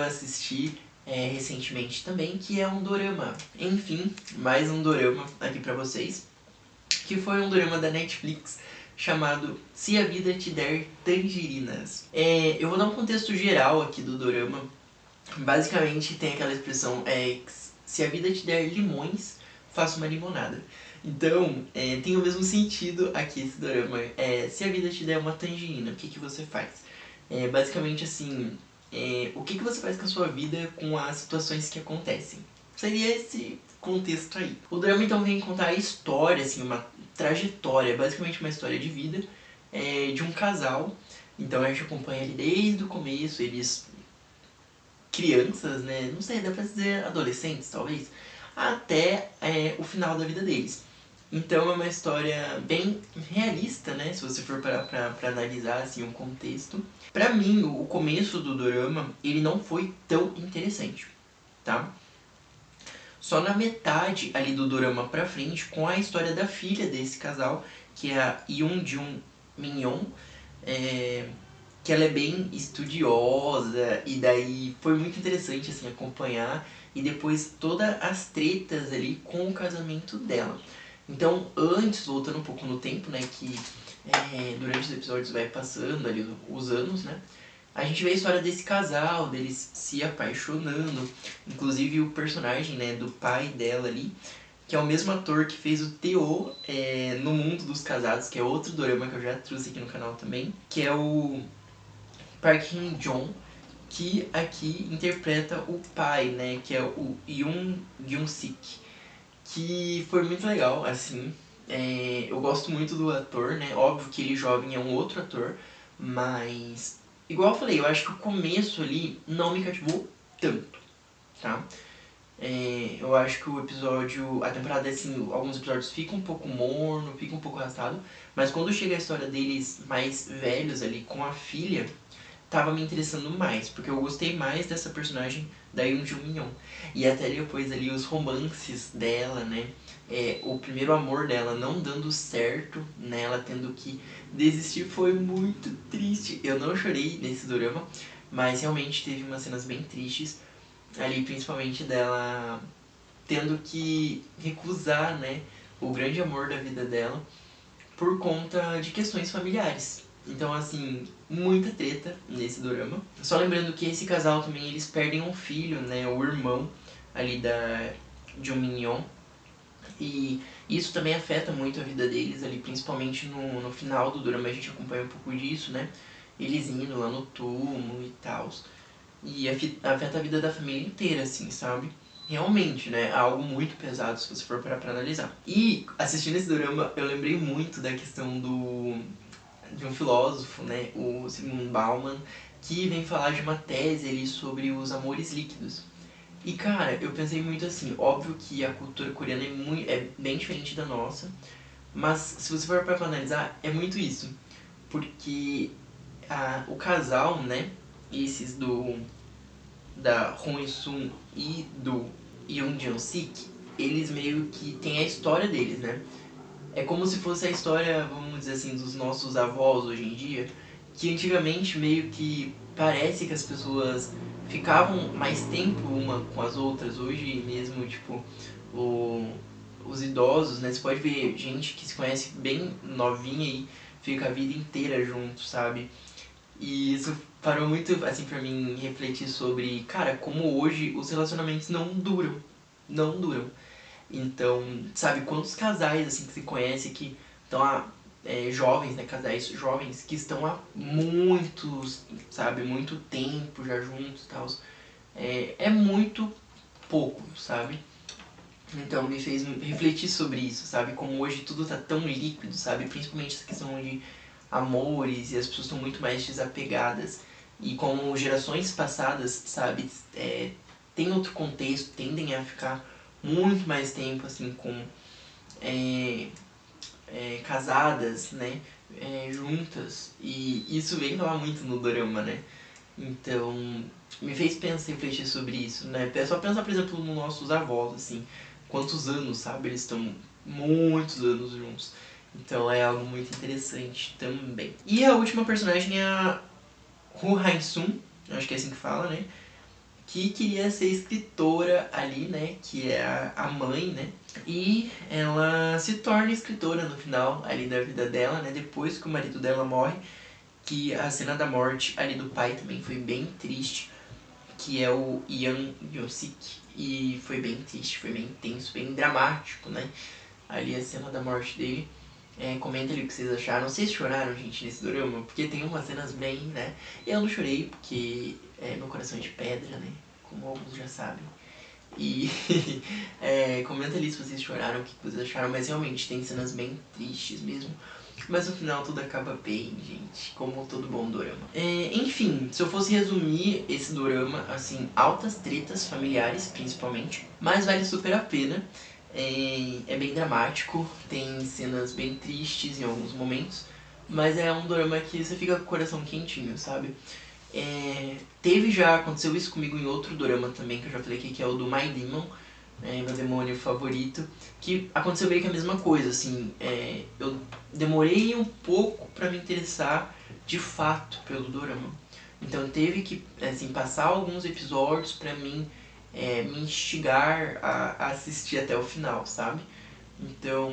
eu assisti recentemente também, que é um dorama. Enfim, mais um dorama aqui pra vocês, que foi um dorama da Netflix chamado Se a Vida Te Der Tangerinas. Eu vou dar um contexto geral aqui do dorama. Basicamente tem aquela expressão, se a vida te der limões, faça uma limonada. Então, tem o mesmo sentido aqui esse dorama. Se a vida te der uma tangerina, o que, que você faz? Basicamente assim, o que, que você faz com a sua vida com as situações que acontecem? Seria esse contexto aí. O drama então vem contar a história, assim, uma trajetória, basicamente uma história de vida de um casal. Então a gente acompanha ele desde o começo, eles crianças, né, não sei, dá pra dizer adolescentes talvez, até o final da vida deles. Então é uma história bem realista, né, se você for parar pra analisar assim, o contexto. Pra mim, o começo do dorama, ele não foi tão interessante, tá? Só na metade ali do dorama pra frente, com a história da filha desse casal, que é a Yoonjun Minhyun, que ela é bem estudiosa, e daí foi muito interessante assim acompanhar, e depois todas as tretas ali com o casamento dela. Então, antes, voltando um pouco no tempo, né, que durante os episódios vai passando ali os anos, né, a gente vê a história desse casal, deles se apaixonando, inclusive o personagem, né, do pai dela ali, que é o mesmo ator que fez o Teo no Mundo dos Casados, que é outro dorama que eu já trouxe aqui no canal também, que é o Park Hyun-jong, que aqui interpreta o pai, né, que é o Yoon Gyun-sik, que foi muito legal, assim. Eu gosto muito do ator, né, óbvio que ele jovem é um outro ator, mas igual eu falei, eu acho que o começo ali não me cativou tanto, tá? Eu acho que o episódio, a temporada assim, alguns episódios ficam um pouco morno, fica um pouco arrastado, mas quando chega a história deles mais velhos ali com a filha, tava me interessando mais, porque eu gostei mais dessa personagem da Yoonjun Minhyun. E até depois ali os romances dela, né? O primeiro amor dela não dando certo, né? Ela tendo que desistir, foi muito triste. Eu não chorei nesse dorama, mas realmente teve umas cenas bem tristes ali, principalmente dela tendo que recusar, né? O grande amor da vida dela por conta de questões familiares. Então, assim, muita treta nesse dorama. Só lembrando que esse casal também, eles perdem um filho, né, o irmão ali de um Minhyun. E isso também afeta muito a vida deles ali, principalmente no final do dorama a gente acompanha um pouco disso, né? Eles indo lá no túmulo e tal. E afeta a vida da família inteira, assim, sabe? Realmente, né? Algo muito pesado se você for parar pra analisar. E assistindo esse dorama, eu lembrei muito da questão de um filósofo, né? O Zygmunt Bauman, que vem falar de uma tese ali sobre os amores líquidos. E cara, eu pensei muito assim, óbvio que a cultura coreana é bem diferente da nossa, mas se você for para analisar, é muito isso. Porque o casal, né, esses da Hong Sun e do Yoon Jung Sik, eles meio que têm a história deles, né? É como se fosse a história, vamos dizer assim, dos nossos avós hoje em dia, que antigamente meio que parece que as pessoas ficavam mais tempo uma com as outras. Hoje mesmo, tipo, os idosos, né? Você pode ver gente que se conhece bem novinha e fica a vida inteira junto, sabe? E isso parou muito, assim, pra mim refletir sobre, cara, como hoje os relacionamentos não duram. Não duram. Então, sabe, quantos casais, assim, que se conhece que estão jovens, né, casais jovens, que estão há muitos, sabe, muito tempo já juntos e tal. É muito pouco, sabe? Então me fez refletir sobre isso, sabe? Como hoje tudo tá tão líquido, sabe? Principalmente essa questão de amores e as pessoas estão muito mais desapegadas. E como gerações passadas, sabe, tem outro contexto, tendem a ficar muito mais tempo assim com casadas, né, juntas. E isso vem falar muito no dorama, né? Então me fez refletir sobre isso, né? É só pensar, por exemplo, nos nossos avós, assim, quantos anos, sabe? Eles estão muitos anos juntos. Então é algo muito interessante também. E a última personagem é a Woo Hae-sun, acho que é assim que fala, né? que queria ser escritora ali, né, que é a mãe, né, e ela se torna escritora no final ali da vida dela, né, depois que o marido dela morre, que a cena da morte ali do pai também foi bem triste, que é o Ian Yosik, e foi bem triste, foi bem intenso, bem dramático, né, ali a cena da morte dele. Comenta ali o que vocês acharam. Vocês choraram, gente, nesse dorama? Porque tem umas cenas bem, né? Eu não chorei porque meu coração é de pedra, né? Como alguns já sabem. E comenta ali se vocês choraram, o que vocês acharam. Mas realmente tem cenas bem tristes mesmo. Mas no final tudo acaba bem, gente. Como todo bom dorama. Enfim, se eu fosse resumir esse dorama, assim, altas tretas familiares, principalmente. Mas vale super a pena. É bem dramático, tem cenas bem tristes em alguns momentos, mas é um dorama que você fica com o coração quentinho, sabe? Aconteceu isso comigo em outro dorama também, que eu já falei aqui, que é o do My Demon, meu demônio favorito, que aconteceu meio que a mesma coisa, assim, eu demorei um pouco pra me interessar de fato pelo dorama. Então teve que, assim, passar alguns episódios pra mim me instigar a assistir até o final, sabe? Então,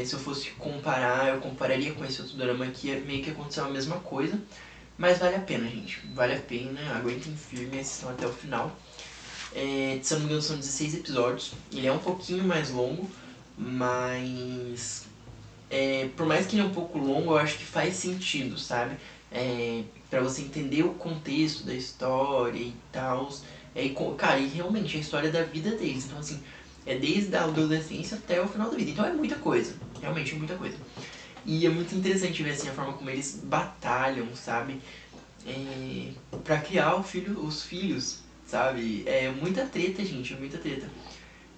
se eu fosse comparar, eu compararia com esse outro drama que meio que aconteceu a mesma coisa. Mas vale a pena, gente. Vale a pena, aguentem firme e assistam até o final. Se eu não me engano, são 16 episódios. Ele é um pouquinho mais longo, mas por mais que ele é um pouco longo, eu acho que faz sentido, sabe? Pra você entender o contexto da história e tal. Cara, e realmente é a história da vida deles. Então, assim, é desde a adolescência até o final da vida. Então é muita coisa. Realmente é muita coisa. E é muito interessante ver, assim, a forma como eles batalham, sabe? Pra criar os filhos, sabe? É muita treta, gente. É muita treta.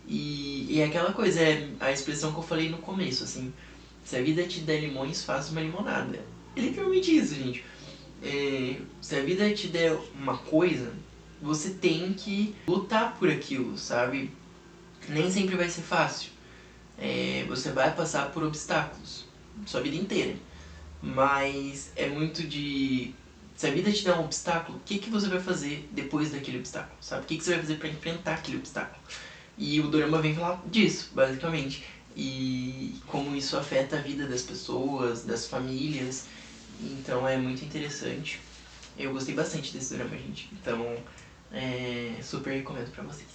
E é aquela coisa, a expressão que eu falei no começo, assim. Se a vida te der limões, faça uma limonada. É literalmente isso, gente. Se a vida te der uma coisa, você tem que lutar por aquilo, sabe? Nem sempre vai ser fácil. Você vai passar por obstáculos sua vida inteira. Mas é muito de... Se a vida te der um obstáculo, o que você vai fazer depois daquele obstáculo, sabe? O que você vai fazer pra enfrentar aquele obstáculo? E o dorama vem falar disso, basicamente. E como isso afeta a vida das pessoas, das famílias. Então é muito interessante. Eu gostei bastante desse dorama, gente. Então, super recomendo pra vocês.